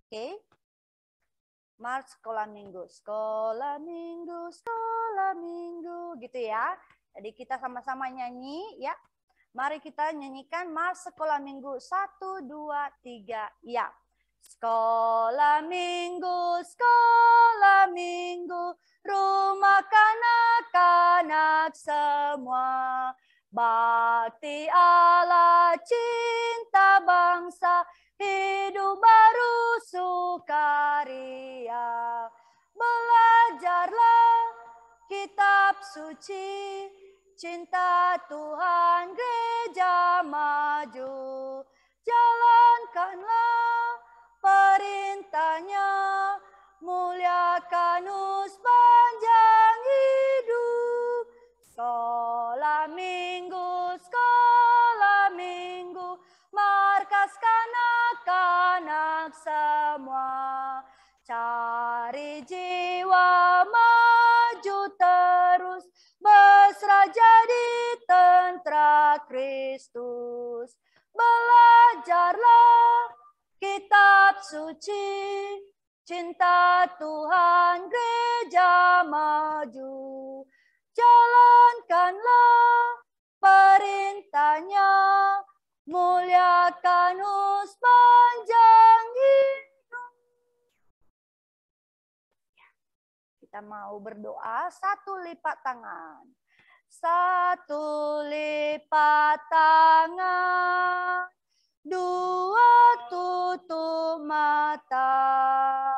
Oke. Mars sekolah minggu. Sekolah minggu, sekolah minggu. Gitu ya. Jadi kita sama-sama nyanyi ya. Mari kita nyanyikan Mars sekolah minggu. 1, 2, 3, ya. Sekolah minggu, rumah kanak-kanak semua. Bakti Allah, cinta bangsa, hidup baru sukaria. Belajarlah kitab suci, cinta Tuhan gereja maju. Jalankanlah perintahnya, muliakan sepanjang hidup. Sekolah minggu, markas kanak-kanak semua. Cari jiwa maju terus, mesra jadi tentara Kristus. Belajarlah kitab suci, cinta Tuhan gereja maju. Jalankanlah perintahnya, muliakan sepanjang hidup. Kita mau berdoa, 1 lipat tangan. 1 lipat tangan, 2 tutup mata,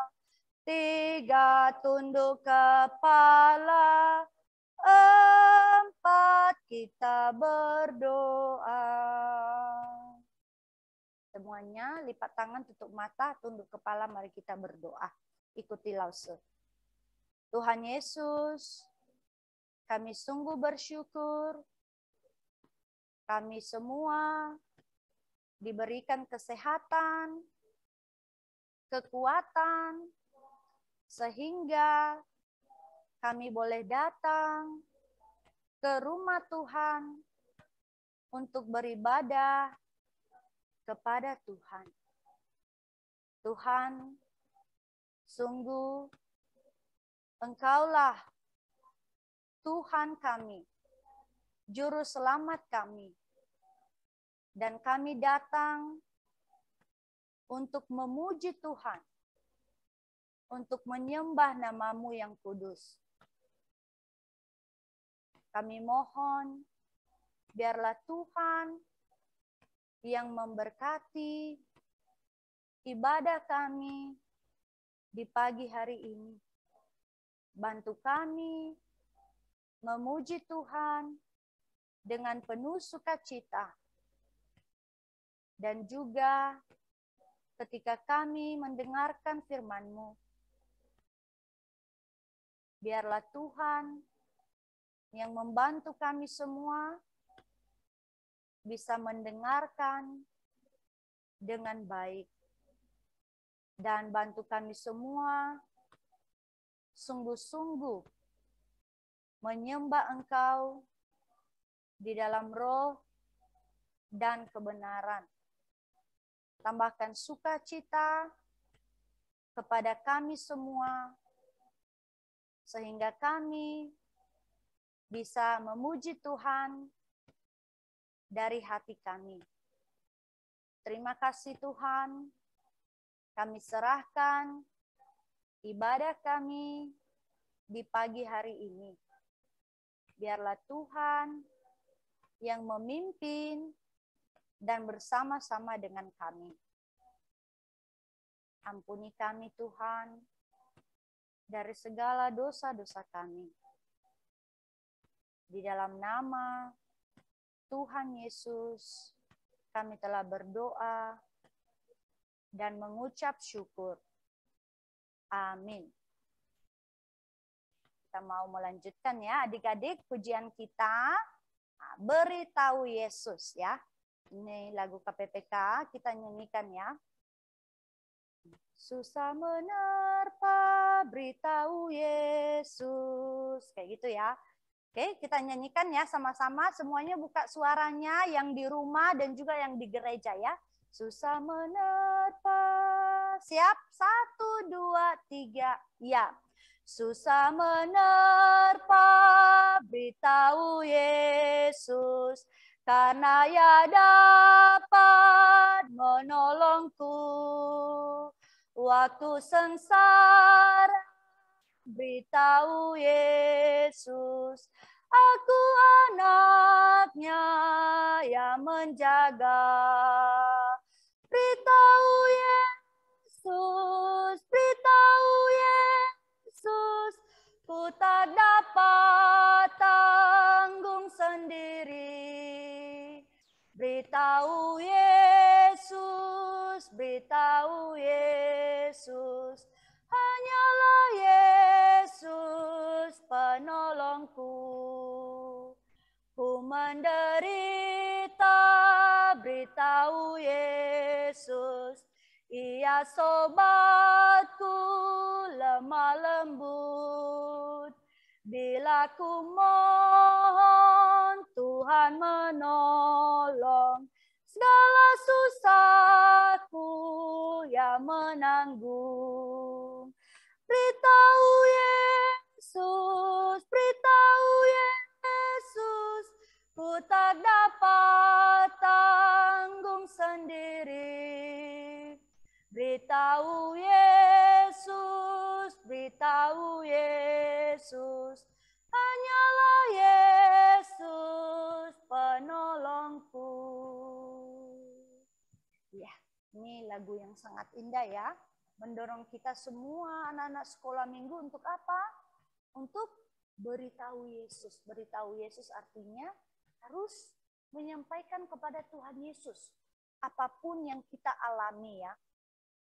3 tunduk kepala, 4 kita berdoa. Semuanya lipat tangan, tutup mata, tunduk kepala, mari kita berdoa. Ikuti lause. Tuhan Yesus, kami sungguh bersyukur. Kami semua diberikan kesehatan, kekuatan, sehingga kami boleh datang ke rumah Tuhan untuk beribadah kepada Tuhan. Tuhan, sungguh Engkaulah Tuhan kami, Juru Selamat kami, dan kami datang untuk memuji Tuhan, untuk menyembah nama-Mu yang kudus. Kami mohon, biarlah Tuhan yang memberkati ibadah kami di pagi hari ini. Bantu kami memuji Tuhan dengan penuh sukacita. Dan juga ketika kami mendengarkan firman-Mu, biarlah Tuhan yang membantu kami semua bisa mendengarkan dengan baik. Dan bantu kami semua sungguh-sungguh menyembah Engkau di dalam roh dan kebenaran. Tambahkan sukacita kepada kami semua, sehingga kami bisa memuji Tuhan dari hati kami. Terima kasih Tuhan, kami serahkan ibadah kami di pagi hari ini. Biarlah Tuhan yang memimpin dan bersama-sama dengan kami. Ampuni kami Tuhan dari segala dosa-dosa kami. Di dalam nama Tuhan Yesus, kami telah berdoa dan mengucap syukur. Amin. Kita mau melanjutkan ya adik-adik pujian kita. Nah, beritahu Yesus ya. Ini lagu KPPK, kita nyanyikan ya. Susah menerpa beritahu Yesus. Kayak gitu ya. Oke, kita nyanyikan ya sama-sama. Semuanya buka suaranya yang di rumah dan juga yang di gereja ya. Susah menerpa Siap? 1, 2, 3. Ya. Susah menerpa beritahu Yesus, karena ia dapat menolongku. Waktu sengsara beritahu Yesus, aku anaknya yang menjaga. Beritahu Yesus, beritahu Yesus, ku tak dapat tanggung sendiri. Beritahu Yesus, beritahu Yesus, hanyalah Yesus penolongku. Ku menderita, beritahu Yesus, Ia sobatku lemah lembut. Bila ku mohon, Tuhan menolong, segala susahku yang menanggung. Beritahu Yesus, beritahu Yesus, ku tak dapat tanggung sendiri. Beritahu Yesus, beritahu Yesus, hanyalah Yesus penolongku. Ya, ini lagu yang sangat indah ya. Mendorong kita semua anak-anak sekolah minggu untuk apa? Untuk beritahu Yesus. Beritahu Yesus artinya harus menyampaikan kepada Tuhan Yesus apapun yang kita alami ya.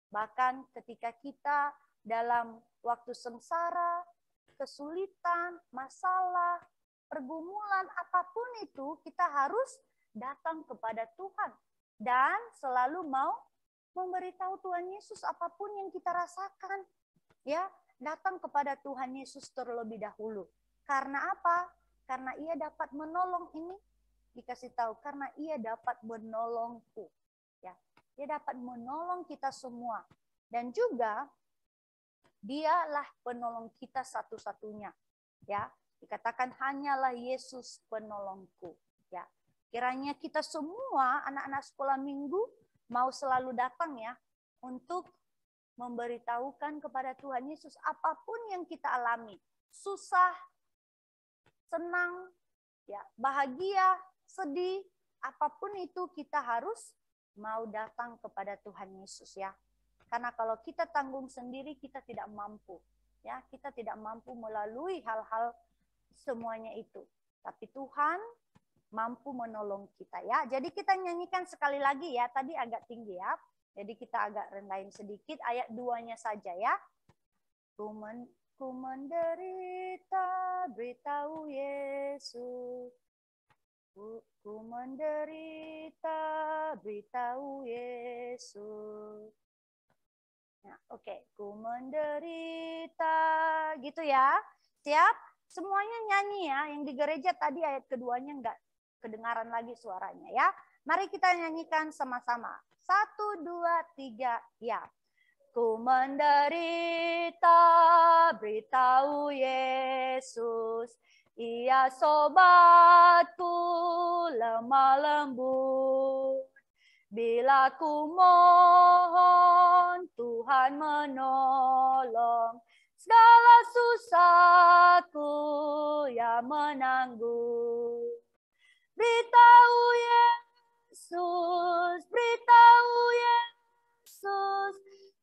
Bahkan ketika kita dalam waktu sengsara, kesulitan, masalah, pergumulan, apapun itu kita harus datang kepada Tuhan dan selalu mau memberitahu Tuhan Yesus apapun yang kita rasakan. Ya, datang kepada Tuhan Yesus terlebih dahulu. Karena apa? Karena Ia dapat menolong, ini dikasih tahu, karena Ia dapat menolongku. Ya, Dia dapat menolong kita semua. Dan juga Dialah penolong kita satu-satunya. Ya, dikatakan hanyalah Yesus penolongku. Ya, kiranya kita semua anak-anak sekolah minggu mau selalu datang ya untuk memberitahukan kepada Tuhan Yesus apapun yang kita alami, susah, senang, ya, bahagia, sedih, apapun itu kita harus mau datang kepada Tuhan Yesus ya. Karena kalau kita tanggung sendiri kita tidak mampu, ya, kita tidak mampu melalui hal-hal semuanya itu. Tapi Tuhan mampu menolong kita ya. Jadi kita nyanyikan sekali lagi ya. Tadi agak tinggi ya. Jadi kita agak rendahin sedikit ayat 2-nya saja ya. Ku menderita, beritahu Yesus. Ku menderita, beritahu Yesus. Nah, oke. Ku menderita, gitu ya. Siap? Semuanya nyanyi ya. Yang di gereja tadi ayat keduanya enggak kedengaran lagi suaranya ya. Mari kita nyanyikan sama-sama. 1, 2, 3, ya. Ku menderita, beritahu Yesus. Ia sobatku lemah lembut. Bila ku mohon, Tuhan menolong. Segala susahku yang menanggung. Beritahu Yesus, beritahu Yesus,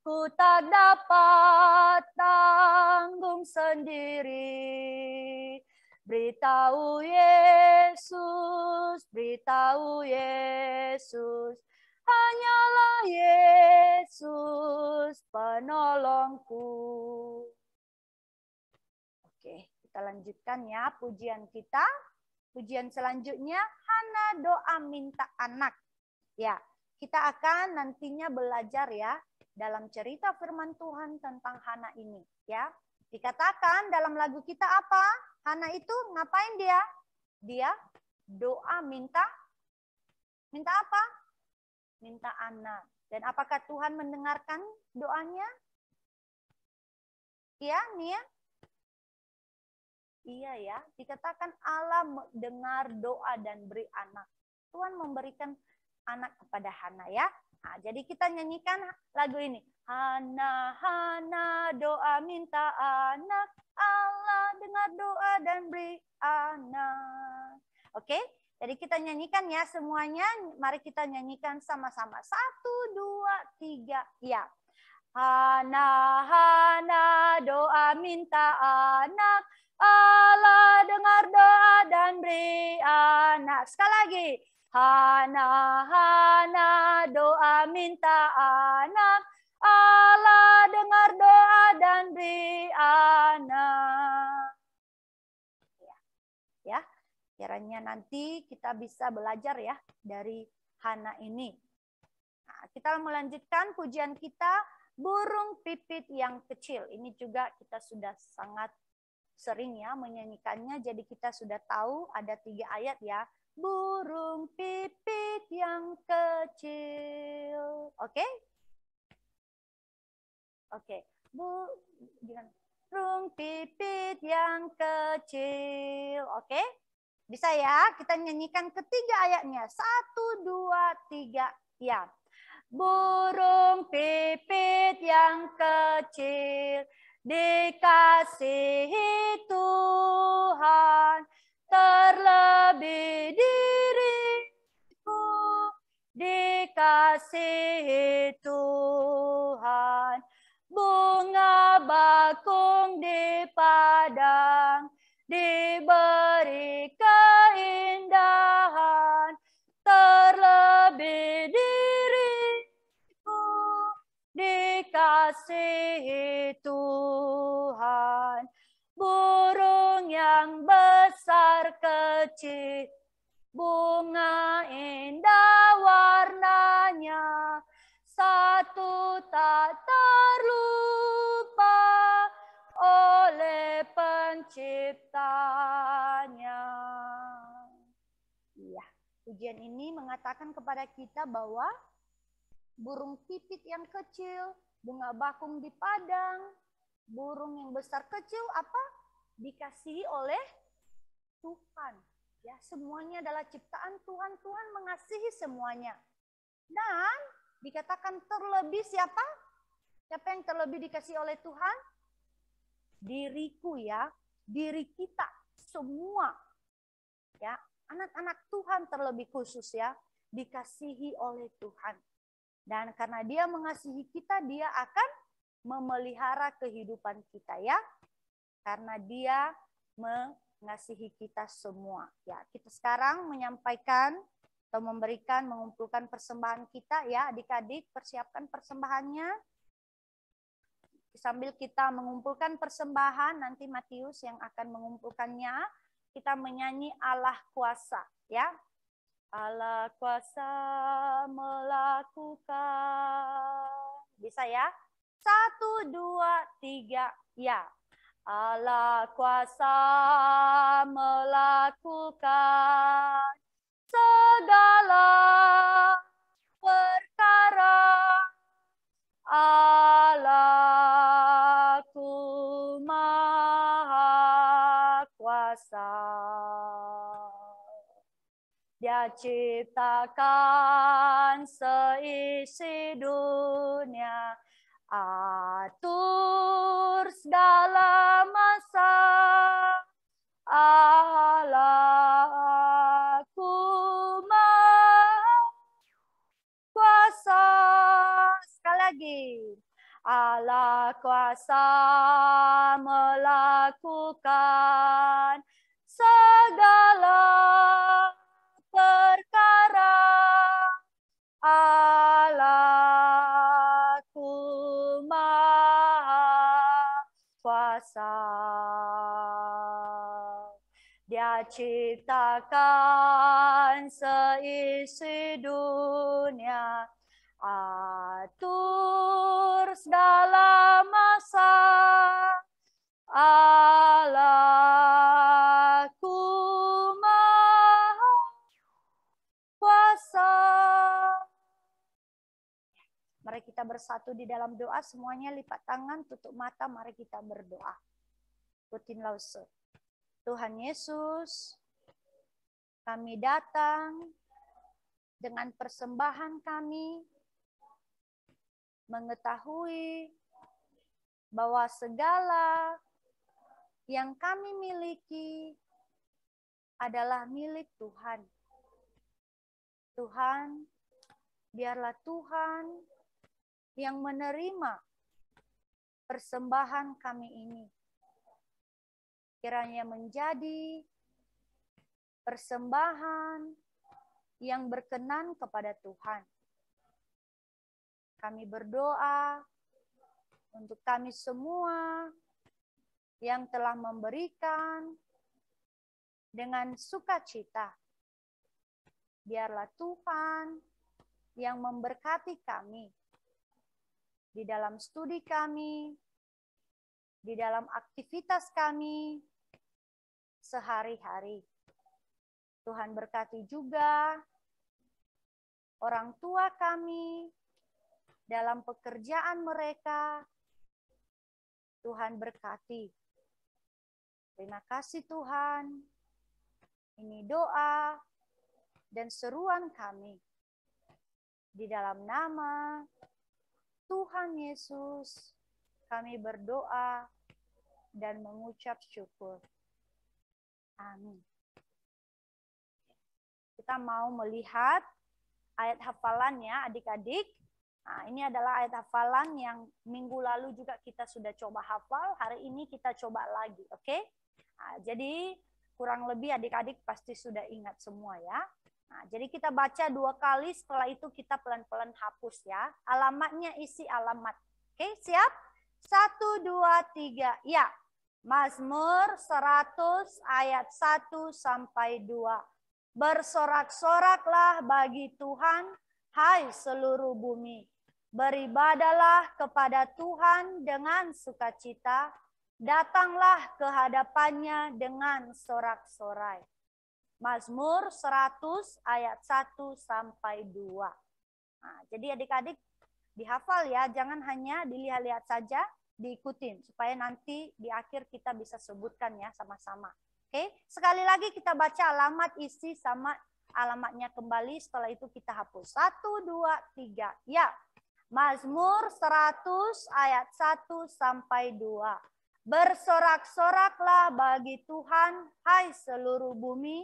ku tak dapat tanggung sendiri. Beritahu Yesus, beritahu Yesus, hanyalah Yesus penolongku. Oke, kita lanjutkan ya pujian kita. Pujian selanjutnya, Hana doa minta anak. Ya, kita akan nantinya belajar ya dalam cerita firman Tuhan tentang Hana ini. Ya, dikatakan dalam lagu kita apa? Hana itu ngapain dia? Dia doa minta apa? Minta anak. Dan apakah Tuhan mendengarkan doanya? Iya, Nia? Iya ya, dikatakan Allah dengar doa dan beri anak. Tuhan memberikan anak kepada Hana ya. Nah, jadi kita nyanyikan lagu ini. Hana, Hana doa minta anak. Allah dengar doa dan beri anak. Oke, jadi kita nyanyikan ya semuanya. Mari kita nyanyikan sama-sama. 1, 2, 3, ya. Hana, Hana doa minta anak. Allah dengar doa dan beri anak. Sekali lagi. Hana, Hana doa minta anak. Allah dengar doa dan beri anak. Ya, kiranya nanti kita bisa belajar ya dari Hana ini. Nah, kita melanjutkan pujian kita, burung pipit yang kecil. Ini juga kita sudah sangat sering ya menyanyikannya, jadi kita sudah tahu ada 3 ayat ya. Burung pipit yang kecil. Oke? Oke. Burung pipit yang kecil. Oke? Bisa ya? Kita nyanyikan ketiga ayatnya. 1, 2, 3. Ya. Burung pipit yang kecil dikasihi Tuhan, terlebih diriku dikasihi Tuhan. Bunga bakung di padang diberi keindahan, terlebih diriku dikasihi Tuhan. Burung yang besar kecil, bunga indah warnanya, satu tak terlupa oleh penciptanya. Iya, pujian ini mengatakan kepada kita bahwa burung pipit yang kecil, bunga bakung di padang, burung yang besar kecil apa? Dikasihi oleh Tuhan. Ya, semuanya adalah ciptaan Tuhan. Tuhan mengasihi semuanya. Dan dikatakan terlebih siapa? Siapa yang terlebih dikasihi oleh Tuhan? Diriku ya, diri kita semua. Ya, anak-anak Tuhan terlebih khusus ya, dikasihi oleh Tuhan. Dan karena Dia mengasihi kita, Dia akan memelihara kehidupan kita ya. Karena Dia mengasihi kita semua. Ya, kita sekarang menyampaikan atau mengumpulkan persembahan kita ya, adik-adik persiapkan persembahannya. Sambil kita mengumpulkan persembahan, nanti Matius yang akan mengumpulkannya, kita menyanyi Allah kuasa ya. Allah kuasa melakukan. Bisa ya? 1, 2, 3, ya. Allah kuasa melakukan segala perkara. Allahku maha kuasa. Dia ciptakan seisi dunia, atur segala masa. Allahku maha kuasa. Sekali lagi. Allah kuasa melakukan segala perkara. Allahku maha kuasa. Dia ciptakan seisi dunia, atur segala masa. Allahku maha kuasa. bersatu di dalam doa, semuanya lipat tangan, tutup mata, mari kita berdoa. Ikutin lause. Tuhan Yesus, kami datang dengan persembahan kami, mengetahui bahwa segala yang kami miliki adalah milik Tuhan. Tuhan, biarlah Tuhan yang menerima persembahan kami ini. Kiranya menjadi persembahan yang berkenan kepada Tuhan. Kami berdoa untuk kami semua yang telah memberikan dengan sukacita. Biarlah Tuhan yang memberkati kami di dalam studi kami, di dalam aktivitas kami sehari-hari. Tuhan berkati juga orang tua kami dalam pekerjaan mereka. Tuhan berkati. Terima kasih Tuhan. Ini doa dan seruan kami. Di dalam nama Tuhan Yesus, kami berdoa dan mengucap syukur. Amin. Kita mau melihat ayat hafalannya adik-adik. Nah, ini adalah ayat hafalan yang minggu lalu juga kita sudah coba hafal. Hari ini kita coba lagi, oke? Nah, jadi kurang lebih adik-adik pasti sudah ingat semua ya. Nah, jadi kita baca 2 kali, setelah itu kita pelan-pelan hapus ya. Alamatnya isi alamat. Oke, siap? 1, 2, 3, ya. Mazmur 100 ayat 1 sampai 2. Bersorak-soraklah bagi Tuhan, hai seluruh bumi. Beribadalah kepada Tuhan dengan sukacita. Datanglah ke hadapannya dengan sorak-sorai. Mazmur 100 ayat 1 sampai 2. Nah, jadi adik-adik dihafal ya, jangan hanya dilihat-lihat saja, diikutin supaya nanti di akhir kita bisa sebutkan ya sama-sama. Oke, sekali lagi kita baca alamat, isi sama alamatnya kembali, setelah itu kita hapus. 1, 2, 3. Ya. Mazmur 100 ayat 1 sampai 2. Bersorak-soraklah bagi Tuhan, hai seluruh bumi.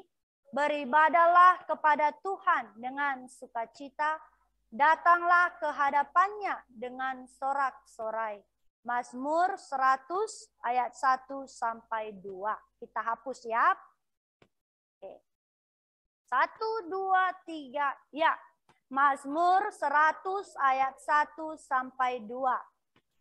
Beribadalah kepada Tuhan dengan sukacita. Datanglah ke hadapannya dengan sorak-sorai. Mazmur 100 ayat 1 sampai 2. Kita hapus ya. Oke. 1, 2, 3. Ya. Mazmur 100 ayat 1 sampai 2.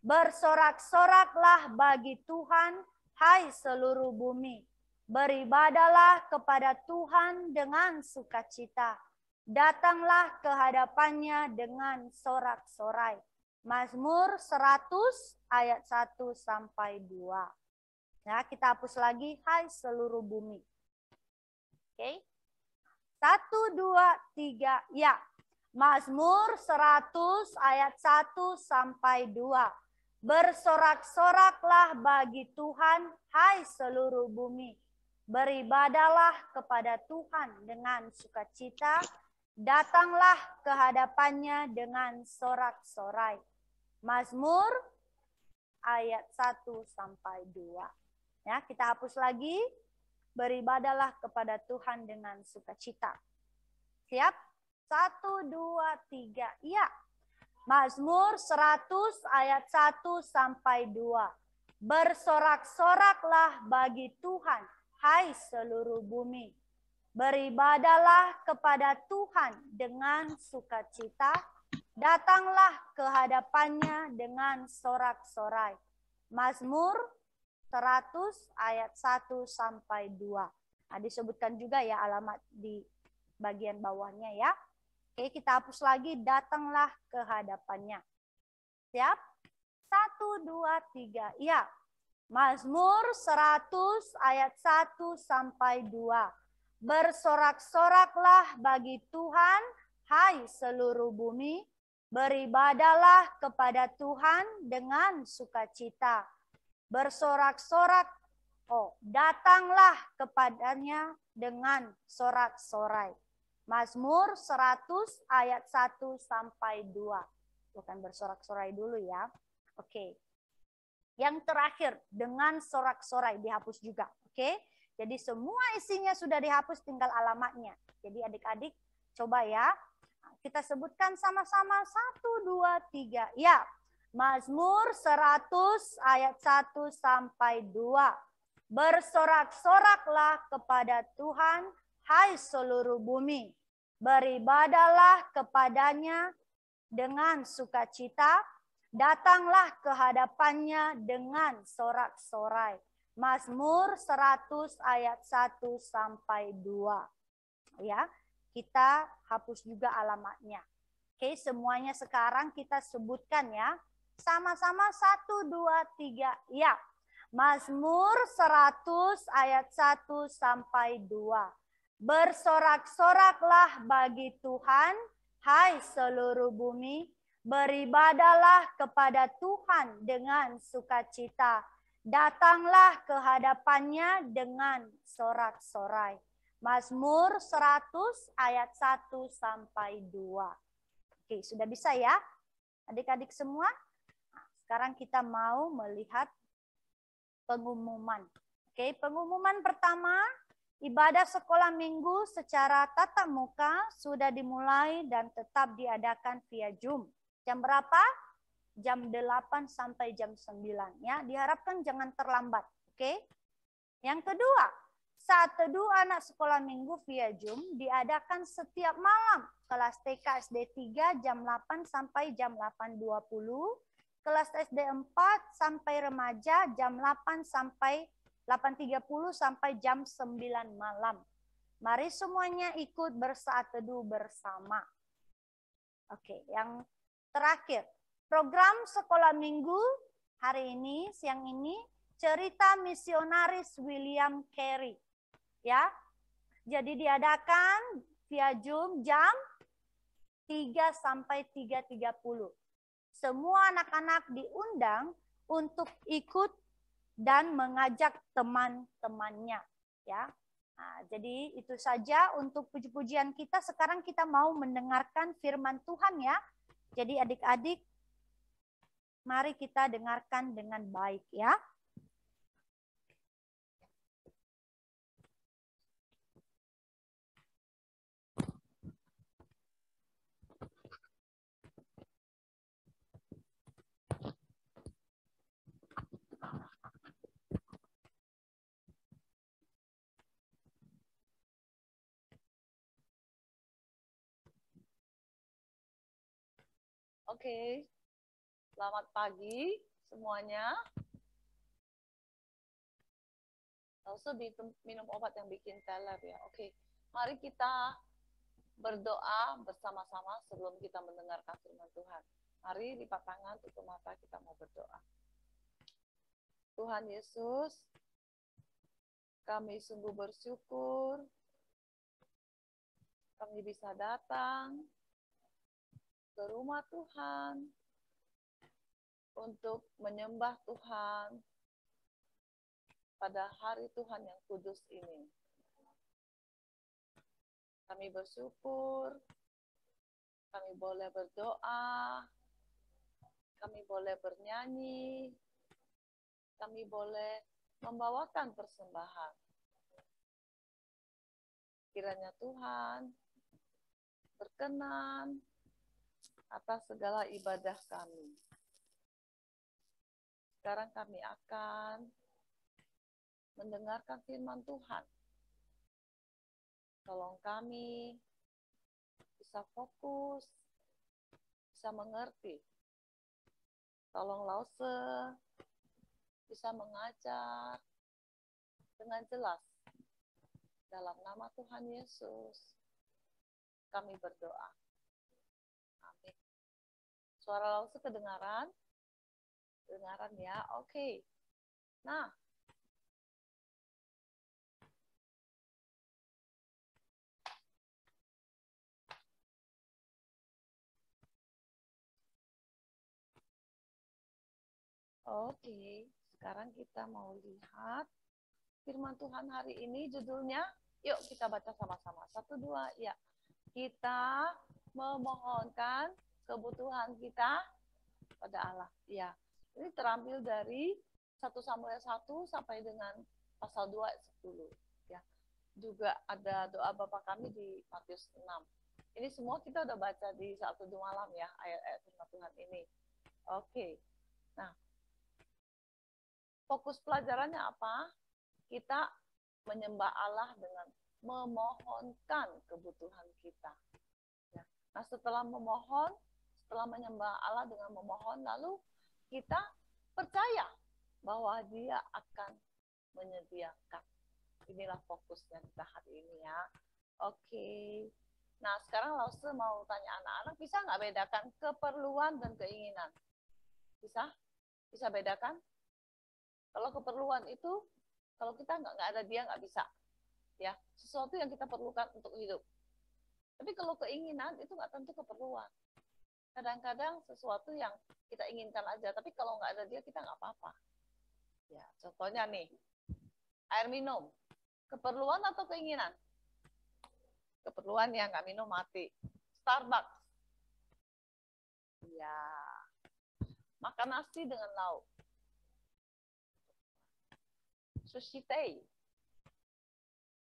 Bersorak-soraklah bagi Tuhan, hai seluruh bumi. Beribadalah kepada Tuhan dengan sukacita. Datanglah ke hadapannya dengan sorak-sorai. Mazmur 100 ayat 1 sampai 2. Ya, kita hapus lagi, hai seluruh bumi. Oke. 1, 2, 3. Ya. Mazmur 100 ayat 1 sampai 2. Bersorak-soraklah bagi Tuhan, hai seluruh bumi. Beribadalah kepada Tuhan dengan sukacita. Datanglah ke hadapannya dengan sorak-sorai. Mazmur ayat 1 sampai 2. Ya, kita hapus lagi. Beribadalah kepada Tuhan dengan sukacita. Siap? 1, 2, 3. Ya. Mazmur 100 ayat 1 sampai 2. Bersorak-soraklah bagi Tuhan, hai seluruh bumi. Beribadalah kepada Tuhan dengan sukacita. Datanglah ke hadapannya dengan sorak-sorai. Mazmur 100 ayat 1 sampai 2. Nah, disebutkan juga ya alamat di bagian bawahnya ya. Oke, kita hapus lagi, datanglah ke hadapannya. Siap? 1, 2, 3. Ya. Mazmur 100 ayat 1 sampai 2. Bersorak-soraklah bagi Tuhan, hai seluruh bumi. Beribadalah kepada Tuhan dengan sukacita. Bersorak-sorak, datanglah kepadanya dengan sorak-sorai. Mazmur 100 ayat 1 sampai 2. Bukan bersorak-sorai dulu ya. Oke. Yang terakhir, dengan sorak-sorai dihapus juga. Oke. Jadi semua isinya sudah dihapus, tinggal alamatnya. Jadi adik-adik coba ya. Kita sebutkan sama-sama 1, 2, 3. Ya, Mazmur 100 ayat 1 sampai 2. Bersorak-soraklah kepada Tuhan, hai seluruh bumi. Beribadalah kepadanya dengan sukacita. Datanglah ke hadapannya dengan sorak-sorai. Mazmur 100 ayat 1 sampai 2. Ya. Kita hapus juga alamatnya. Oke, semuanya sekarang kita sebutkan ya. Sama-sama 1, 2, 3. Ya. Mazmur 100 ayat 1 sampai 2. Bersorak-soraklah bagi Tuhan, hai seluruh bumi. Beribadalah kepada Tuhan dengan sukacita. Datanglah ke hadapannya dengan sorak-sorai. Mazmur 100 ayat 1 sampai 2. Oke, sudah bisa ya? Adik-adik semua? Nah, sekarang kita mau melihat pengumuman. Oke, pengumuman pertama, ibadah sekolah minggu secara tatap muka sudah dimulai dan tetap diadakan via Zoom. Jam berapa? Jam 8 sampai jam 9 ya. Diharapkan jangan terlambat, oke? Yang kedua, saat teduh anak sekolah minggu via Zoom diadakan setiap malam. Kelas TK SD 3 jam 8 sampai jam 8.20. Kelas SD 4 sampai remaja jam 8 sampai 8.30 sampai jam 9 malam. Mari semuanya ikut bersaat teduh bersama. Oke, yang terakhir. Program sekolah minggu hari ini, siang ini, cerita misionaris William Carey. Ya, jadi diadakan via Zoom jam 3 sampai 3.30. Semua anak-anak diundang untuk ikut dan mengajak teman-temannya. Ya, nah, jadi itu saja untuk puji-pujian kita. Sekarang kita mau mendengarkan firman Tuhan ya. Jadi adik-adik, mari kita dengarkan dengan baik ya. Oke, selamat pagi semuanya. Also minum obat yang bikin teler ya. Oke, mari kita berdoa bersama-sama sebelum kita mendengarkan firman Tuhan. Mari lipat tangan, tutup mata, kita mau berdoa. Tuhan Yesus, kami sungguh bersyukur kami bisa datang ke rumah Tuhan untuk menyembah Tuhan pada hari Tuhan yang kudus ini. Kami bersyukur, kami boleh berdoa, kami boleh bernyanyi, kami boleh membawakan persembahan. Kiranya Tuhan berkenan atas segala ibadah kami. Sekarang kami akan mendengarkan firman Tuhan. Tolong kami bisa fokus, bisa mengerti. Tolong Lause bisa mengajar dengan jelas. Dalam nama Tuhan Yesus, kami berdoa. Amin. Suara Lause kedengaran? Kedengaran ya? Oke. Nah, Oke, sekarang kita mau lihat firman Tuhan hari ini judulnya. Yuk kita baca sama-sama. 1, 2, ya. Kita memohonkan kebutuhan kita pada Allah. Ya, ini terambil dari 1 Samuel 1 sampai dengan pasal 2 ayat 10. Ya. Juga ada doa Bapa kami di Matius 6. Ini semua kita udah baca di 1 malam ya, ayat-ayat firman Tuhan ini. Oke. Nah, fokus pelajarannya apa? Kita menyembah Allah dengan memohonkan kebutuhan kita. Ya. Nah, setelah memohon, setelah menyembah Allah dengan memohon, lalu kita percaya bahwa Dia akan menyediakan. Inilah fokusnya kita hari ini ya. Oke. Nah, sekarang Lause mau tanya anak-anak, bisa nggak bedakan keperluan dan keinginan? Bisa? Bisa bedakan? Kalau keperluan itu, kalau kita nggak ada dia, nggak bisa. Ya, sesuatu yang kita perlukan untuk hidup. Tapi kalau keinginan, itu nggak tentu keperluan. Kadang-kadang sesuatu yang kita inginkan aja, tapi kalau nggak ada dia, kita nggak apa-apa. Ya, contohnya nih, air minum. Keperluan atau keinginan? Keperluan ya, nggak minum mati. Starbucks. Ya, makan nasi dengan lauk. Sushi tei.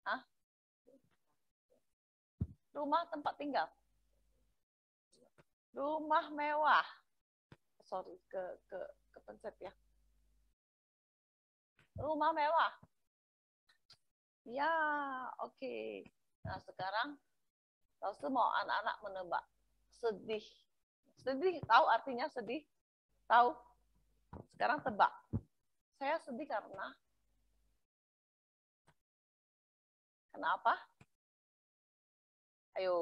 Hah? Rumah tempat tinggal. Rumah mewah. Sorry, kepencet ya. Rumah mewah. Ya, oke. Nah, sekarang Lause mau anak-anak menebak. Sedih. Sedih, tahu artinya sedih? Tahu? Sekarang tebak. Saya sedih karena kenapa? Ayo.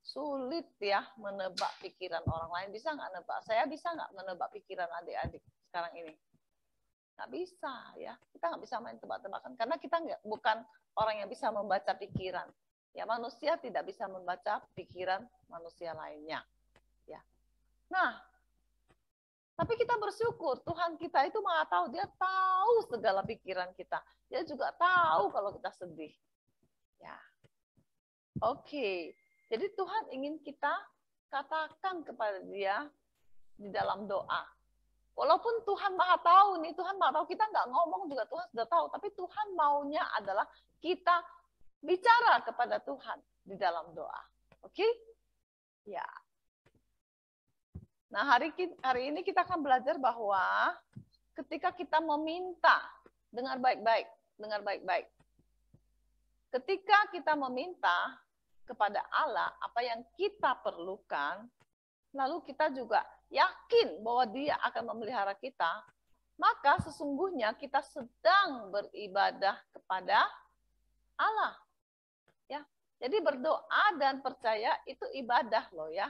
Sulit ya menebak pikiran orang lain. Bisa nggak nebak? Saya bisa nggak menebak pikiran adik-adik sekarang ini? Nggak bisa ya. Kita nggak bisa main tebak-tebakan karena kita bukan orang yang bisa membaca pikiran. Ya, manusia tidak bisa membaca pikiran manusia lainnya. Ya. Nah, tapi kita bersyukur Tuhan kita itu Maha tahu, Dia tahu segala pikiran kita. Dia juga tahu kalau kita sedih. Ya. Oke. Jadi Tuhan ingin kita katakan kepada Dia di dalam doa. Walaupun Tuhan Maha tahu nih, Tuhan Maha tahu, kita nggak ngomong juga Tuhan sudah tahu, tapi Tuhan maunya adalah kita bicara kepada Tuhan di dalam doa. Oke? Ya. Nah, hari ini kita akan belajar bahwa ketika kita meminta, dengar baik-baik, dengar baik-baik. Ketika kita meminta kepada Allah apa yang kita perlukan, lalu kita juga yakin bahwa Dia akan memelihara kita, maka sesungguhnya kita sedang beribadah kepada Allah. Ya. Jadi berdoa dan percaya itu ibadah loh ya.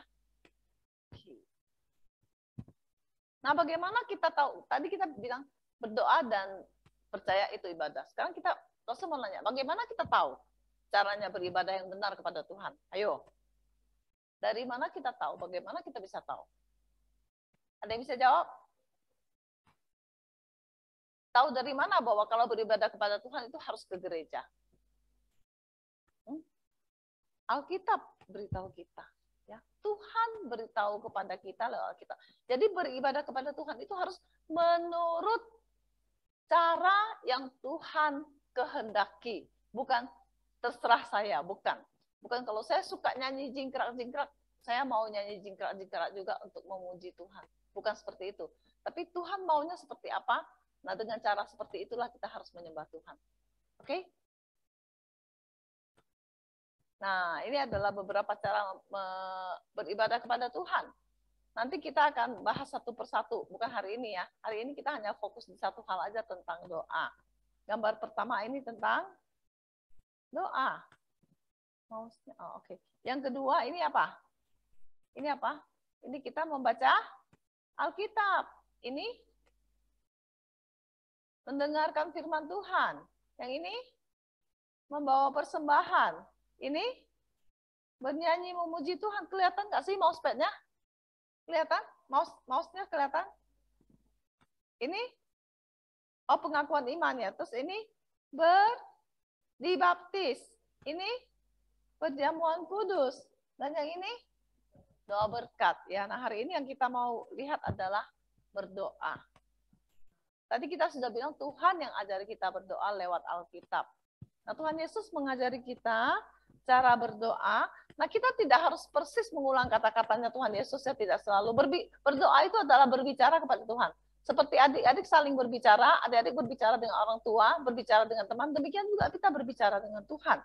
Nah, bagaimana kita tahu? Tadi kita bilang berdoa dan percaya itu ibadah. Sekarang kita langsung mau nanya, bagaimana kita tahu caranya beribadah yang benar kepada Tuhan? Ayo. Dari mana kita tahu? Bagaimana kita bisa tahu? Ada yang bisa jawab? Tahu dari mana bahwa kalau beribadah kepada Tuhan itu harus ke gereja? Alkitab beritahu kita. Ya, Tuhan beritahu kepada kita lewat Alkitab. Jadi beribadah kepada Tuhan itu harus menurut cara yang Tuhan kehendaki. Bukan terserah saya, bukan. Bukan kalau saya suka nyanyi jingkrak-jingkrak, saya mau nyanyi jingkrak-jingkrak juga untuk memuji Tuhan. Bukan seperti itu. Tapi Tuhan maunya seperti apa? Nah, dengan cara seperti itulah kita harus menyembah Tuhan. Oke? Nah, ini adalah beberapa cara beribadah kepada Tuhan. Nanti kita akan bahas satu persatu, bukan hari ini ya. Hari ini kita hanya fokus di satu hal aja tentang doa. Gambar pertama ini tentang doa. Oh, oke. Yang kedua ini apa? Ini apa? Ini kita membaca Alkitab. Ini mendengarkan firman Tuhan. Yang ini membawa persembahan. Ini bernyanyi memuji Tuhan. Kelihatan nggak sih mousepad-nya? Kelihatan? Mouse-nya kelihatan? Ini pengakuan iman ya. Terus ini dibaptis. Ini perjamuan kudus. Dan yang ini doa berkat ya. Nah, hari ini yang kita mau lihat adalah berdoa. Tadi kita sudah bilang Tuhan yang ajari kita berdoa lewat Alkitab. Nah, Tuhan Yesus mengajari kita cara berdoa. Nah, kita tidak harus persis mengulang kata-katanya Tuhan Yesus, ya, tidak selalu. Berdoa itu adalah berbicara kepada Tuhan. Seperti adik-adik saling berbicara, adik-adik berbicara dengan orang tua, berbicara dengan teman, demikian juga kita berbicara dengan Tuhan.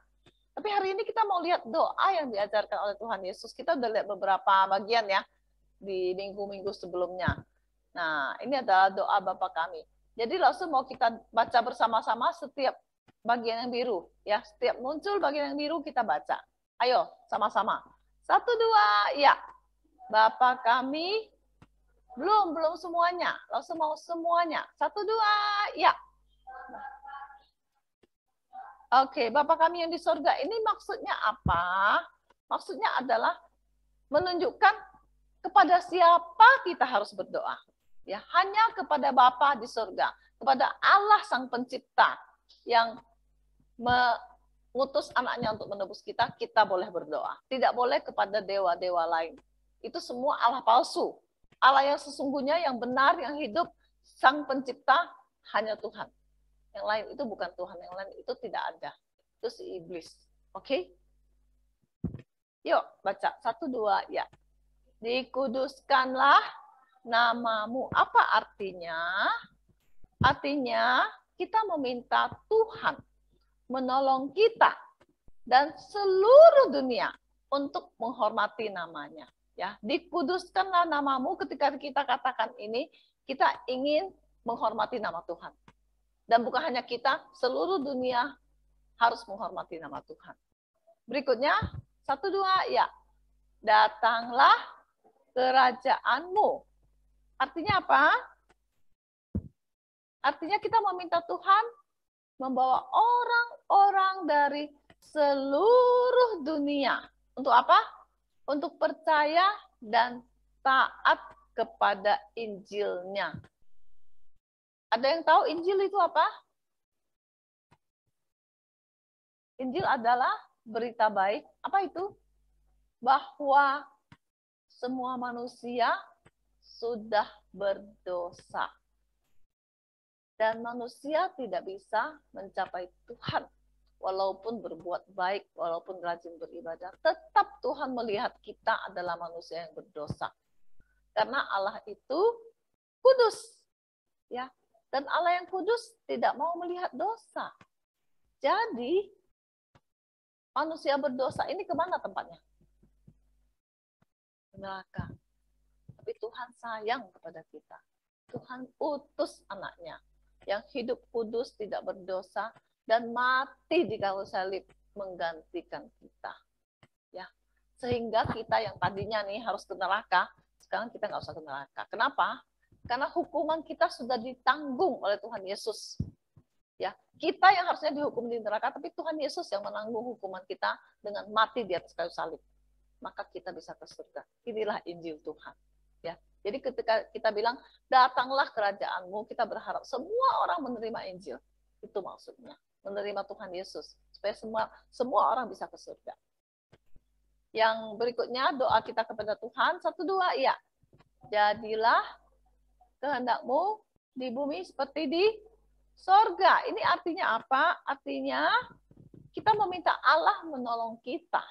Tapi hari ini kita mau lihat doa yang diajarkan oleh Tuhan Yesus. Kita udah lihat beberapa bagian ya di minggu-minggu sebelumnya. Nah, ini adalah doa Bapa kami. Jadi langsung mau kita baca bersama-sama setiap bagian yang biru. Ya, setiap muncul bagian yang biru kita baca. Ayo, sama-sama. 1, 2, ya. Bapa kami, belum semuanya. Langsung mau semuanya. 1, 2, ya. Oke, Bapa kami yang di sorga, ini maksudnya apa? Maksudnya adalah menunjukkan kepada siapa kita harus berdoa. Ya, hanya kepada Bapa di sorga, kepada Allah Sang Pencipta yang mengutus anaknya untuk menebus kita, kita boleh berdoa. Tidak boleh kepada dewa-dewa lain. Itu semua Allah palsu. Allah yang sesungguhnya, yang benar, yang hidup, Sang Pencipta, hanya Tuhan. Yang lain itu bukan Tuhan, yang lain itu tidak ada. Itu si iblis. Oke? Yuk, baca. 1, 2, ya. Dikuduskanlah namamu. Apa artinya? Artinya kita meminta Tuhan menolong kita dan seluruh dunia untuk menghormati namanya. Ya, dikuduskanlah namamu. Ketika kita katakan ini, kita ingin menghormati nama Tuhan. Dan bukan hanya kita, seluruh dunia harus menghormati nama Tuhan. Berikutnya, 1, 2, ya. Datanglah kerajaanmu. Artinya apa? Artinya kita meminta Tuhan membawa orang-orang dari seluruh dunia. Untuk apa? Untuk percaya dan taat kepada Injilnya. Ada yang tahu Injil itu apa? Injil adalah berita baik. Apa itu? Bahwa semua manusia sudah berdosa. Dan manusia tidak bisa mencapai Tuhan. Walaupun berbuat baik, walaupun rajin beribadah, tetap Tuhan melihat kita adalah manusia yang berdosa. Karena Allah itu kudus. Ya. Dan Allah yang kudus tidak mau melihat dosa. Jadi, manusia berdosa ini kemana tempatnya? Neraka. Tapi Tuhan sayang kepada kita. Tuhan utus anaknya yang hidup kudus, tidak berdosa, dan mati di kayu salib menggantikan kita. Ya, sehingga kita yang tadinya nih harus ke neraka, sekarang kita nggak usah ke neraka. Kenapa? Karena hukuman kita sudah ditanggung oleh Tuhan Yesus. Ya, kita yang harusnya dihukum di neraka, tapi Tuhan Yesus yang menanggung hukuman kita dengan mati di atas kayu salib. Maka kita bisa ke surga. Inilah Injil Tuhan. Ya, jadi ketika kita bilang datanglah kerajaanmu, kita berharap semua orang menerima Injil. Itu maksudnya, menerima Tuhan Yesus supaya semua orang bisa ke surga. Yang berikutnya doa kita kepada Tuhan 1, 2, ya. Jadilah kehendakmu di bumi seperti di sorga. Ini artinya apa? Artinya kita meminta Allah menolong kita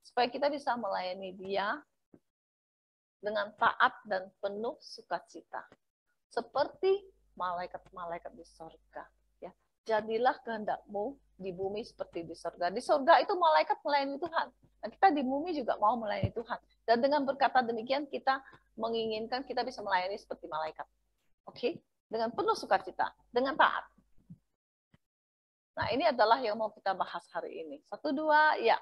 supaya kita bisa melayani Dia dengan taat dan penuh sukacita. Seperti malaikat-malaikat di sorga. Ya. Jadilah kehendakmu di bumi seperti di sorga. Di sorga itu malaikat melayani Tuhan. Nah, kita di bumi juga mau melayani Tuhan. Dan dengan berkata demikian, kita menginginkan kita bisa melayani seperti malaikat. Oke? Dengan penuh sukacita, dengan taat. Nah, ini adalah yang mau kita bahas hari ini. 1, 2, ya.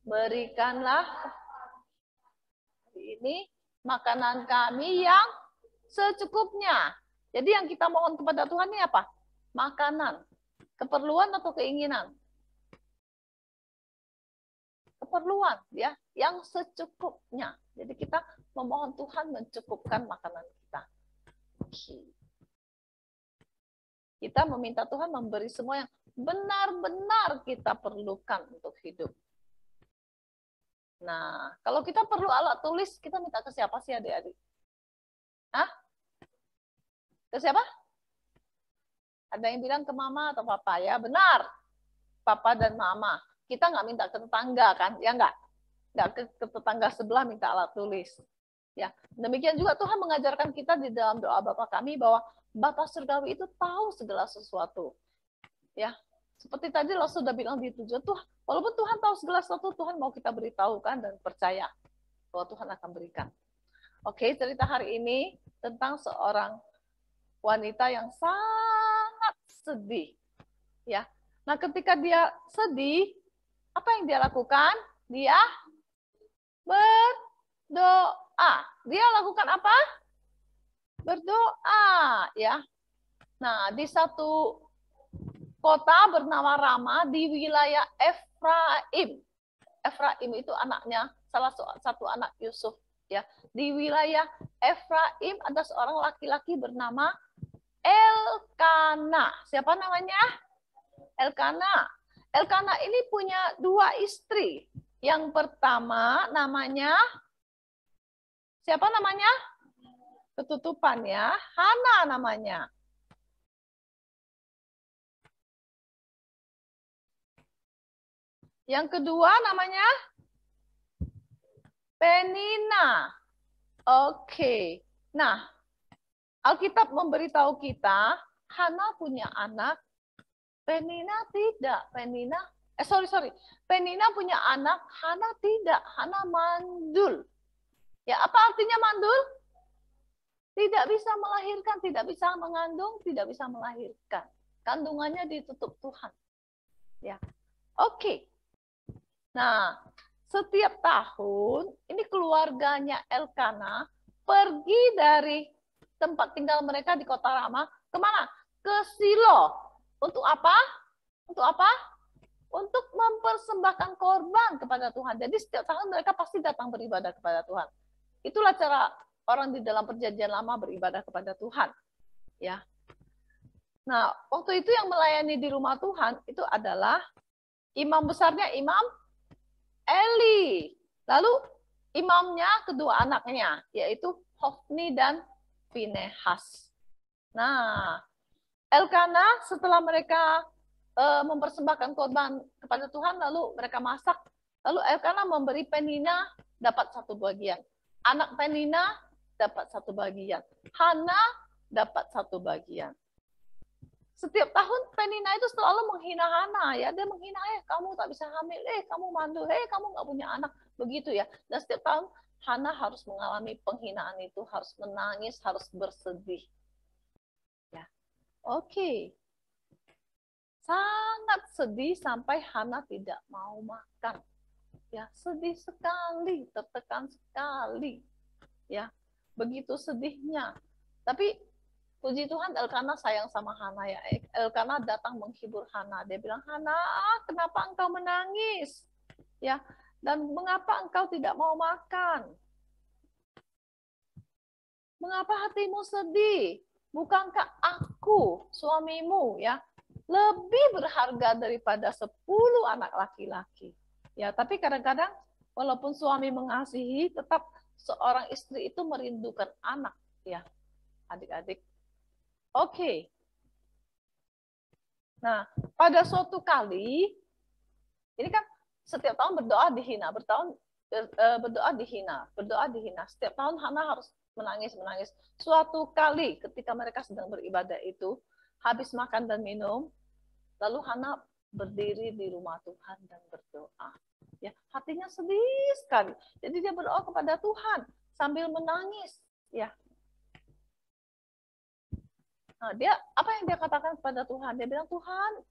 Berikanlah hari ini makanan kami yang secukupnya. Jadi yang kita mohon kepada Tuhan ini apa? Makanan. Keperluan atau keinginan? Keperluan, ya, yang secukupnya. Jadi kita memohon Tuhan mencukupkan makanan kita. Kita meminta Tuhan memberi semua yang benar-benar kita perlukan untuk hidup. Nah, kalau kita perlu alat tulis, kita minta ke siapa sih adik-adik? Hah? Ke siapa? Ada yang bilang ke mama atau papa, ya benar. Papa dan mama. Kita nggak minta ke tetangga kan, ya nggak? Nggak ke tetangga sebelah minta alat tulis. Ya, demikian juga Tuhan mengajarkan kita di dalam doa Bapa kami bahwa Bapa surgawi itu tahu segala sesuatu. Ya, seperti tadi lo sudah bilang di tujuan Tuhan, walaupun Tuhan tahu segala sesuatu, Tuhan mau kita beritahukan dan percaya bahwa Tuhan akan berikan. Oke, cerita hari ini tentang seorang wanita yang sangat sedih. Ya. Nah, ketika dia sedih, apa yang dia lakukan? Dia berdoa. Dia lakukan apa? Berdoa, ya. Nah, di satu kota bernama Rama di wilayah Efraim. Efraim itu anaknya, salah satu anak Yusuf, ya. Di wilayah Efraim ada seorang laki-laki bernama Elkana. Siapa namanya? Elkana. Elkana ini punya 2 istri. Yang pertama namanya, siapa namanya? Ketutupan ya, Hana namanya. Yang kedua namanya Penina. Oke. Nah, Alkitab memberitahu kita, Hana punya anak, Penina tidak. Penina punya anak, Hana tidak. Hana mandul. Ya, apa artinya mandul? Tidak bisa melahirkan, tidak bisa mengandung, tidak bisa melahirkan. Kandungannya ditutup Tuhan. Ya, oke. Nah, setiap tahun ini keluarganya Elkana pergi dari tempat tinggal mereka di kota Rama kemana? Ke Silo. Untuk apa? Untuk apa? Untuk mempersembahkan korban kepada Tuhan. Jadi setiap tahun mereka pasti datang beribadah kepada Tuhan. Itulah cara orang di dalam perjanjian lama beribadah kepada Tuhan. Ya. Nah, waktu itu yang melayani di rumah Tuhan itu adalah imam besarnya Imam Eli. Lalu imamnya kedua anaknya, yaitu Hofni dan Finehas. Nah, Elkana setelah mereka mempersembahkan korban kepada Tuhan, lalu mereka masak, lalu Elkana memberi Penina dapat 1 bagian. Anak Penina dapat 1 bagian. Hana dapat 1 bagian. Setiap tahun Penina itu selalu menghina Hana, ya. Dia menghina, kamu tak bisa hamil, kamu mandul, kamu nggak punya anak, begitu ya. Dan setiap tahun Hana harus mengalami penghinaan itu, harus menangis, harus bersedih. Ya, oke. Sangat sedih sampai Hana tidak mau makan. Ya, sedih sekali, tertekan sekali. Ya, begitu sedihnya. Tapi puji Tuhan, Elkana sayang sama Hana ya. Elkana datang menghibur Hana. Dia bilang, Hana, kenapa engkau menangis? Ya, dan mengapa engkau tidak mau makan? Mengapa hatimu sedih? Bukankah aku, suamimu, ya, lebih berharga daripada 10 anak laki-laki? Ya, tapi kadang-kadang walaupun suami mengasihi, tetap seorang istri itu merindukan anak, ya, adik-adik. Oke. Nah, pada suatu kali, ini kan setiap tahun berdoa dihina, berdoa dihina. Setiap tahun Hana harus menangis. Suatu kali ketika mereka sedang beribadah itu, habis makan dan minum, lalu Hana berdiri di rumah Tuhan dan berdoa. Ya, hatinya sedih sekali. Jadi dia berdoa kepada Tuhan sambil menangis. Ya. Nah, apa yang dia katakan kepada Tuhan? Dia bilang, Tuhan,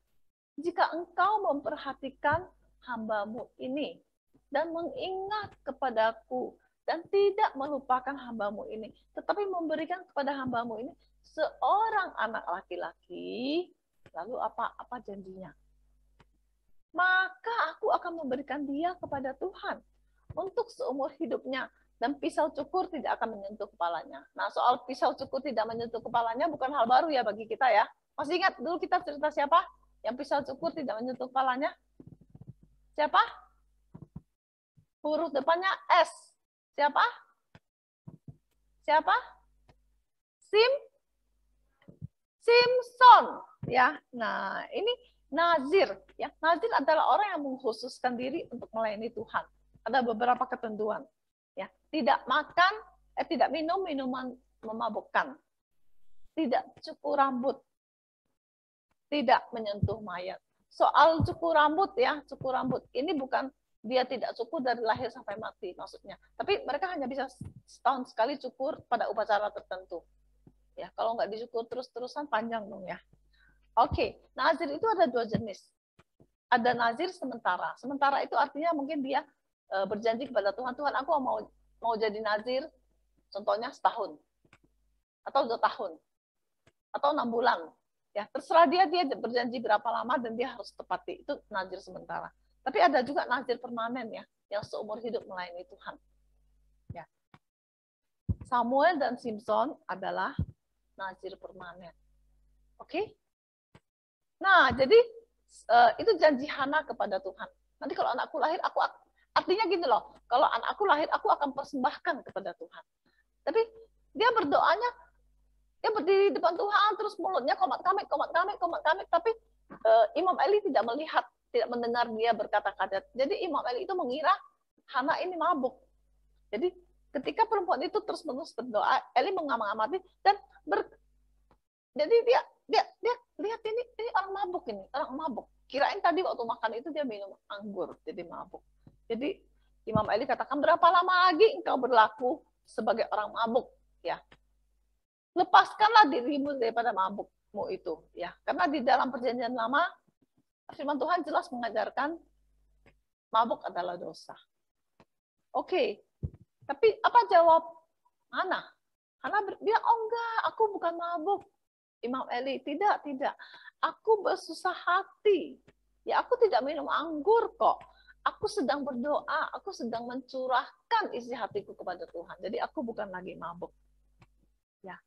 jika engkau memperhatikan hamba-Mu ini dan mengingat kepadaku dan tidak melupakan hamba-Mu ini, tetapi memberikan kepada hamba-Mu ini seorang anak laki-laki, lalu apa janjinya? Maka aku akan memberikan dia kepada Tuhan untuk seumur hidupnya Dan pisau cukur tidak akan menyentuh kepalanya. Nah, soal pisau cukur tidak menyentuh kepalanya bukan hal baru ya bagi kita ya. Masih ingat dulu kita cerita siapa? Yang pisau cukur tidak menyentuh kepalanya? Siapa? Huruf depannya S. Siapa? Siapa? Simpson. Ya. Nah, ini Nazir. Ya, Nazir adalah orang yang mengkhususkan diri untuk melayani Tuhan. Ada beberapa ketentuan. Ya, tidak makan, tidak minum minuman memabukkan, tidak cukur rambut, tidak menyentuh mayat. Soal cukur rambut ya, cukur rambut ini bukan dia tidak cukur dari lahir sampai mati maksudnya, tapi mereka hanya bisa setahun sekali cukur pada upacara tertentu. Ya, kalau nggak dicukur terus-terusan panjang dong ya. Oke, nazir itu ada dua jenis. Ada nazir sementara. Sementara itu artinya mungkin dia berjanji kepada Tuhan, Tuhan aku mau jadi nazir, contohnya setahun, atau 2 tahun, atau 6 bulan. Ya, terserah dia berjanji berapa lama dan dia harus tepati. Itu nazir sementara. Tapi ada juga nazir permanen ya, yang seumur hidup melayani Tuhan. Ya. Samuel dan Simpson adalah nazir permanen. Oke? Nah, jadi itu janji Hana kepada Tuhan. Nanti kalau anakku lahir, artinya gini loh, kalau anakku lahir, aku akan persembahkan kepada Tuhan. Tapi dia berdoanya, dia berdiri di depan Tuhan, terus mulutnya komat kamit, tapi Imam Eli tidak melihat, tidak mendengar dia berkata-kata. Jadi Imam Eli itu mengira Hana ini mabuk. Jadi ketika perempuan itu terus-menerus berdoa, Eli mengamati dan jadi dia lihat ini orang mabuk ini, orang mabuk. Kirain tadi waktu makan itu dia minum anggur, jadi mabuk. Jadi Imam Eli katakan, berapa lama lagi engkau berlaku sebagai orang mabuk? Ya, lepaskanlah dirimu daripada mabukmu itu. Ya, karena di dalam perjanjian lama, firman Tuhan jelas mengajarkan mabuk adalah dosa. Oke, tapi apa jawab Hana? Hana bilang, oh enggak, aku bukan mabuk. Imam Eli, tidak. Aku bersusah hati. Ya, aku tidak minum anggur kok. Aku sedang berdoa, aku sedang mencurahkan isi hatiku kepada Tuhan. Jadi aku bukan lagi mabuk. Ya.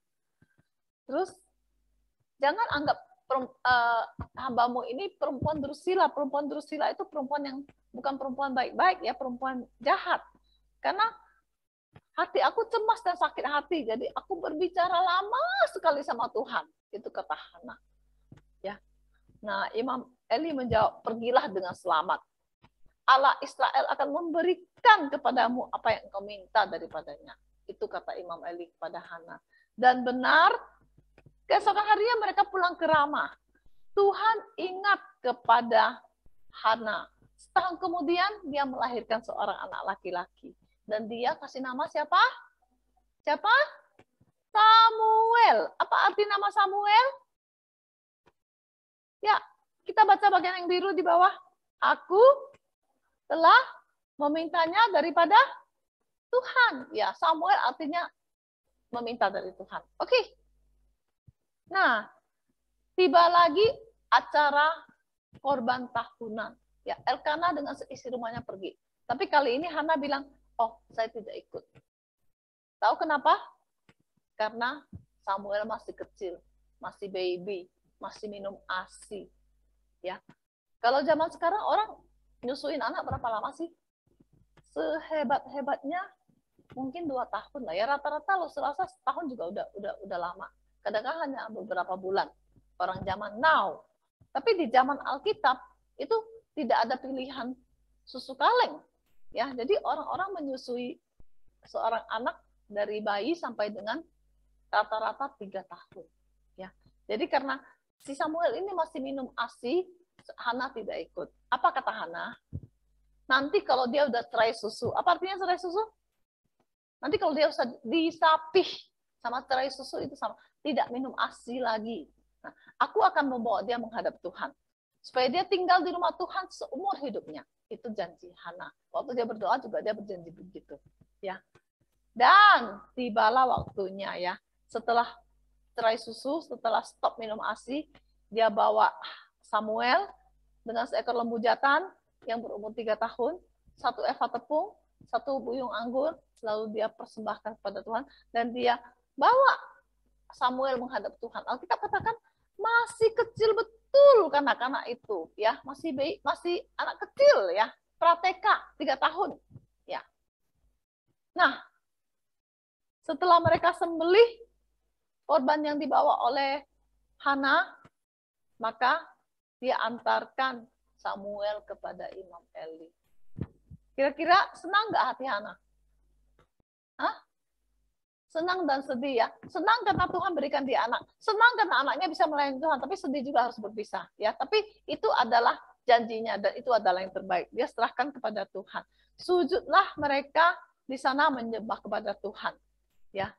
Terus jangan anggap hambamu ini perempuan Drusilla. Perempuan Drusilla itu perempuan yang bukan perempuan baik-baik ya, perempuan jahat. Karena hati aku cemas dan sakit hati. Jadi aku berbicara lama sekali sama Tuhan. Itu kata Hana. Ya. Nah, Imam Eli menjawab, pergilah dengan selamat. Allah Israel akan memberikan kepadamu apa yang engkau minta daripadanya. Itu kata Imam Eli kepada Hana. Dan benar, keesokan harinya mereka pulang ke Ramah. Tuhan ingat kepada Hana. Setahun kemudian dia melahirkan seorang anak laki-laki. Dan dia kasih nama siapa? Siapa? Samuel. Apa arti nama Samuel? Ya, kita baca bagian yang biru di bawah. Aku telah memintanya daripada Tuhan. Ya, Samuel artinya meminta dari Tuhan. Oke. Nah, tiba lagi acara korban tahunan. Ya, Elkana dengan seisi rumahnya pergi. Tapi kali ini Hana bilang, oh, saya tidak ikut. Tahu kenapa? Karena Samuel masih kecil, masih baby, masih minum ASI. Ya. Kalau zaman sekarang orang nyusuin anak berapa lama sih? Sehebat-hebatnya mungkin 2 tahun lah ya, rata-rata lo selasa setahun juga udah lama. Kadang-kadang hanya beberapa bulan orang zaman now. Tapi di zaman Alkitab itu tidak ada pilihan susu kaleng. Ya, jadi orang-orang menyusui seorang anak dari bayi sampai dengan rata-rata 3 tahun. Ya, jadi karena si Samuel ini masih minum ASI, Hana tidak ikut. Apa kata Hana? Nanti kalau dia udah cerai susu, apa artinya cerai susu? Nanti kalau dia usah disapih sama cerai susu itu sama, tidak minum ASI lagi. Nah, aku akan membawa dia menghadap Tuhan. Supaya dia tinggal di rumah Tuhan seumur hidupnya. Itu janji Hana. Waktu dia berdoa juga dia berjanji begitu. Ya. Dan tibalah waktunya ya. Setelah cerai susu, setelah stop minum ASI, dia bawa Samuel dengan seekor lembu jantan yang berumur 3 tahun, 1 eva tepung, 1 buyung anggur, Lalu dia persembahkan kepada Tuhan dan dia bawa Samuel menghadap Tuhan. Alkitab katakan masih kecil betul kanak-kanak itu, ya, masih anak kecil, ya, prateka 3 tahun, ya. Nah, setelah mereka sembelih korban yang dibawa oleh Hana, maka dia antarkan Samuel kepada Imam Eli. Kira-kira senang nggak hati Hana? Hah? Senang dan sedih, ya. Senang karena Tuhan berikan dia anak. Senang karena anaknya bisa melayani Tuhan, tapi sedih juga harus berpisah, ya. Tapi itu adalah janjinya dan itu adalah yang terbaik. Dia serahkan kepada Tuhan. Sujudlah mereka di sana menyembah kepada Tuhan, ya.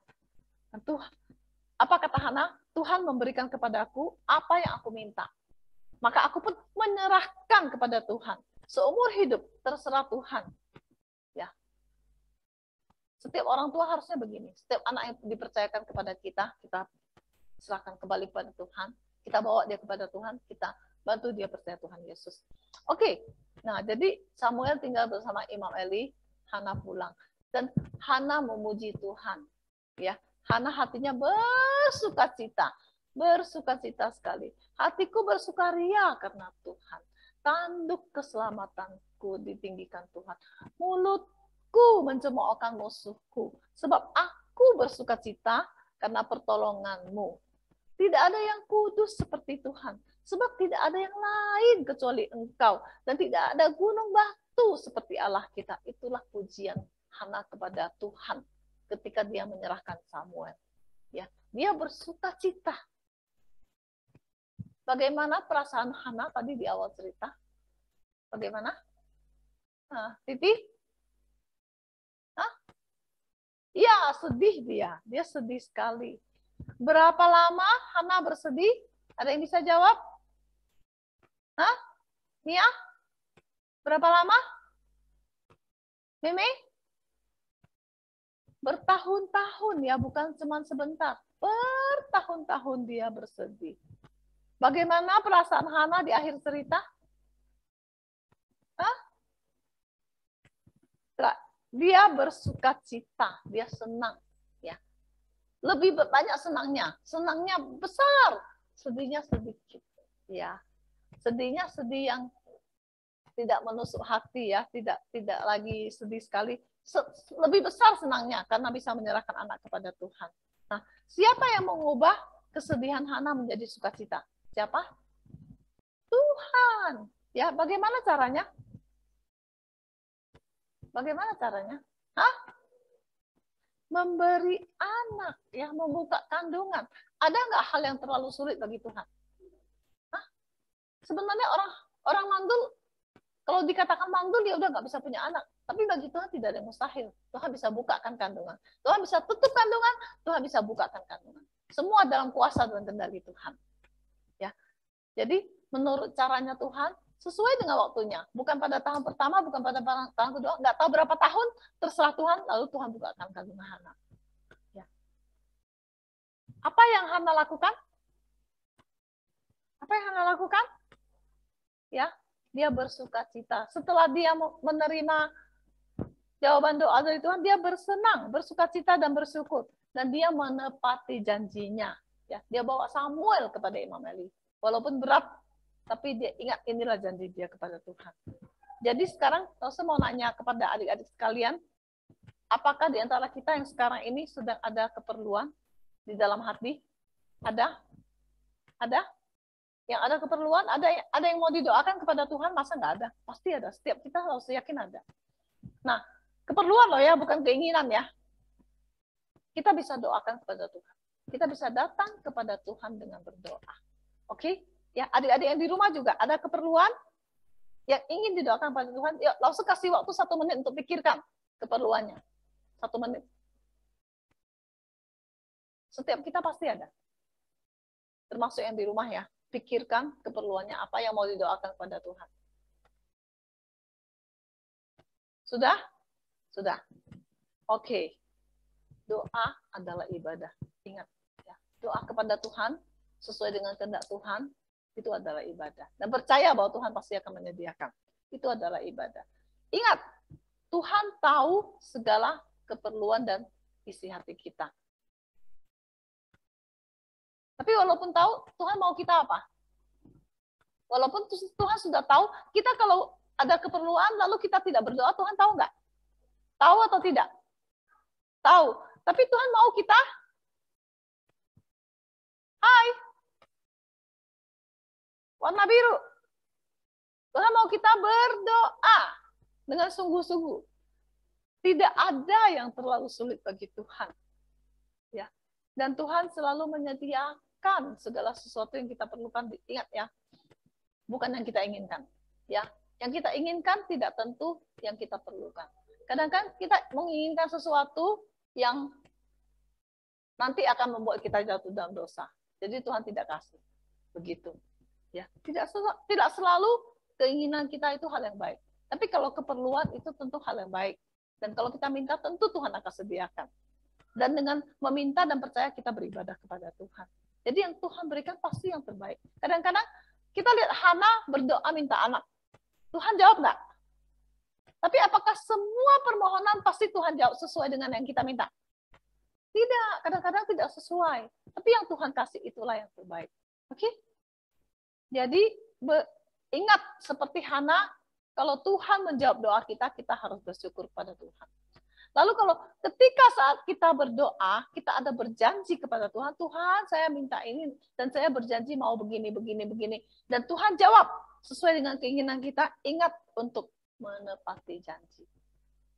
Dan Tuhan, apa kata Hana? Tuhan memberikan kepadaku apa yang aku minta. Maka aku pun menyerahkan kepada Tuhan. Seumur hidup terserah Tuhan. Ya. Setiap orang tua harusnya begini. Setiap anak yang dipercayakan kepada kita, kita serahkan kembali kepada Tuhan. Kita bawa dia kepada Tuhan, kita bantu dia percaya Tuhan Yesus. Oke. Nah, jadi Samuel tinggal bersama Imam Eli, Hana pulang. Dan Hana memuji Tuhan. Ya. Hana hatinya bersukacita sekali. Hatiku bersukaria karena Tuhan. Tanduk keselamatanku ditinggikan Tuhan. Mulutku mencemoohkan musuhku. Sebab aku bersukacita karena pertolonganmu. Tidak ada yang kudus seperti Tuhan. Sebab tidak ada yang lain kecuali Engkau. Dan tidak ada gunung batu seperti Allah kita. Itulah pujian Hana kepada Tuhan ketika dia menyerahkan Samuel. Ya, dia bersukacita. Bagaimana perasaan Hana tadi di awal cerita? Bagaimana? Nah, Titi? Hah? Ya, sedih dia. Dia sedih sekali. Berapa lama Hana bersedih? Ada yang bisa jawab? Hah? Nia? Berapa lama? Meme? Bertahun-tahun, ya, bukan cuma sebentar. Bertahun-tahun dia bersedih. Bagaimana perasaan Hana di akhir cerita? Hah? Dia bersukacita, dia senang, ya. Lebih banyak senangnya besar, sedihnya sedikit, ya. Sedihnya sedih yang tidak menusuk hati, ya, tidak lagi sedih sekali. Lebih besar senangnya karena bisa menyerahkan anak kepada Tuhan. Nah, siapa yang mengubah kesedihan Hana menjadi sukacita? Siapa? Tuhan. Ya, bagaimana caranya? Bagaimana caranya? Hah? Memberi anak, ya, membuka kandungan. Ada nggak hal yang terlalu sulit bagi Tuhan? Hah? Sebenarnya orang mandul, kalau dikatakan mandul dia udah nggak bisa punya anak. Tapi bagi Tuhan tidak ada yang mustahil. Tuhan bisa bukakan kandungan. Tuhan bisa tutup kandungan, Tuhan bisa bukakan kandungan. Semua dalam kuasa dan kendali Tuhan. Ya. Jadi menurut caranya Tuhan, sesuai dengan waktunya. Bukan pada tahun pertama, bukan pada tahun kedua, nggak tahu berapa tahun, terserah Tuhan, lalu Tuhan bukakan kandungan Hana. Ya. Apa yang Hana lakukan? Apa yang Hana lakukan? Ya, dia bersukacita. Setelah dia menerima jawaban doa dari Tuhan, dia bersenang, bersukacita dan bersyukur. Dan dia menepati janjinya. Ya, dia bawa Samuel kepada Imam Eli. Walaupun berat, tapi dia ingat inilah janji dia kepada Tuhan. Jadi sekarang saya mau nanya kepada adik-adik sekalian, apakah di antara kita yang sekarang ini sedang ada keperluan di dalam hati? Ada? Ada? Yang ada keperluan? Ada yang mau didoakan kepada Tuhan? Masa nggak ada? Pasti ada. Setiap kita harus yakin ada. Nah, keperluan loh, ya, bukan keinginan, ya. Kita bisa doakan kepada Tuhan. Kita bisa datang kepada Tuhan dengan berdoa. Oke? Ya, adik-adik yang di rumah juga ada keperluan yang ingin didoakan pada Tuhan. Ya, langsung kasih waktu 1 menit untuk pikirkan keperluannya. 1 menit. Setiap kita pasti ada. Termasuk yang di rumah, ya. Pikirkan keperluannya apa yang mau didoakan kepada Tuhan. Sudah? Sudah. Oke. Doa adalah ibadah. Ingat, ya. Doa kepada Tuhan sesuai dengan kehendak Tuhan itu adalah ibadah. Dan percaya bahwa Tuhan pasti akan menyediakan. Itu adalah ibadah. Ingat, Tuhan tahu segala keperluan dan isi hati kita. Tapi walaupun tahu, Tuhan mau kita apa? Walaupun Tuhan sudah tahu, kita kalau ada keperluan lalu kita tidak berdoa, Tuhan tahu nggak? Tahu atau tidak? Tahu. Tapi Tuhan mau kita, hai, warna biru. Tuhan mau kita berdoa dengan sungguh-sungguh. Tidak ada yang terlalu sulit bagi Tuhan. Ya. Dan Tuhan selalu menyediakan segala sesuatu yang kita perlukan. Ingat ya, bukan yang kita inginkan. Ya, yang kita inginkan tidak tentu yang kita perlukan. Kadang-kadang kita menginginkan sesuatu yang nanti akan membuat kita jatuh dalam dosa. Jadi Tuhan tidak kasih. Begitu. Ya, tidak selalu keinginan kita itu hal yang baik. Tapi kalau keperluan itu tentu hal yang baik. Dan kalau kita minta, tentu Tuhan akan sediakan. Dan dengan meminta dan percaya kita beribadah kepada Tuhan. Jadi yang Tuhan berikan pasti yang terbaik. Kadang-kadang kita lihat Hana berdoa minta anak. Tuhan jawab enggak? Tapi apakah semua permohonan pasti Tuhan jawab sesuai dengan yang kita minta? Tidak, kadang-kadang tidak sesuai. Tapi yang Tuhan kasih itulah yang terbaik. Oke? Jadi ingat seperti Hana, kalau Tuhan menjawab doa kita, kita harus bersyukur pada Tuhan. Lalu kalau ketika saat kita berdoa, kita ada berjanji kepada Tuhan, Tuhan saya minta ini, dan saya berjanji mau begini, begini, begini. Dan Tuhan jawab sesuai dengan keinginan kita, ingat untuk menepati janji.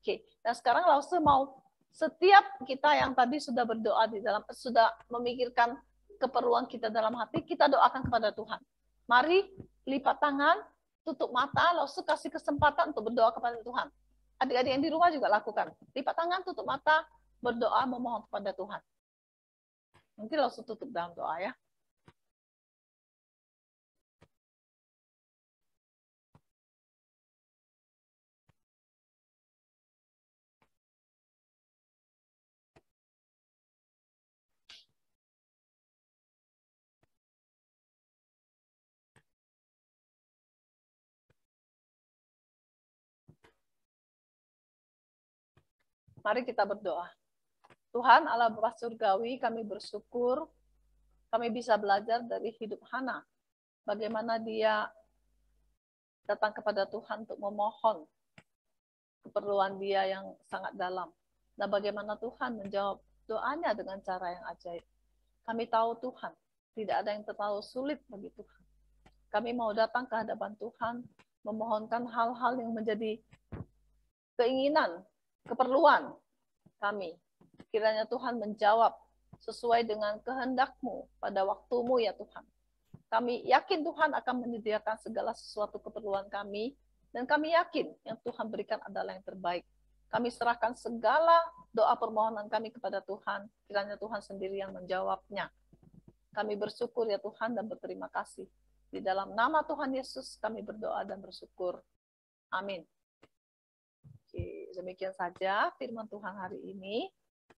Oke, nah sekarang Lause mau setiap kita yang tadi sudah berdoa di dalam, sudah memikirkan keperluan kita dalam hati, kita doakan kepada Tuhan. Mari lipat tangan, tutup mata, Lause kasih kesempatan untuk berdoa kepada Tuhan. Adik-adik yang di rumah juga lakukan. Lipat tangan, tutup mata, berdoa, memohon kepada Tuhan. Nanti Lause tutup dalam doa ya. Mari kita berdoa. Tuhan Allah Bapa Surgawi, kami bersyukur kami bisa belajar dari hidup Hana. Bagaimana dia datang kepada Tuhan untuk memohon keperluan dia yang sangat dalam. Nah, bagaimana Tuhan menjawab doanya dengan cara yang ajaib. Kami tahu Tuhan, tidak ada yang terlalu sulit bagi Tuhan. Kami mau datang ke hadapan Tuhan, memohonkan hal-hal yang menjadi keinginan, keperluan kami. Kiranya Tuhan menjawab sesuai dengan kehendak-Mu pada waktu-Mu ya Tuhan. Kami yakin Tuhan akan menyediakan segala sesuatu keperluan kami, dan kami yakin yang Tuhan berikan adalah yang terbaik. Kami serahkan segala doa permohonan kami kepada Tuhan, kiranya Tuhan sendiri yang menjawabnya. Kami bersyukur ya Tuhan dan berterima kasih. Di dalam nama Tuhan Yesus kami berdoa dan bersyukur. Amin. Oke, demikian saja firman Tuhan hari ini.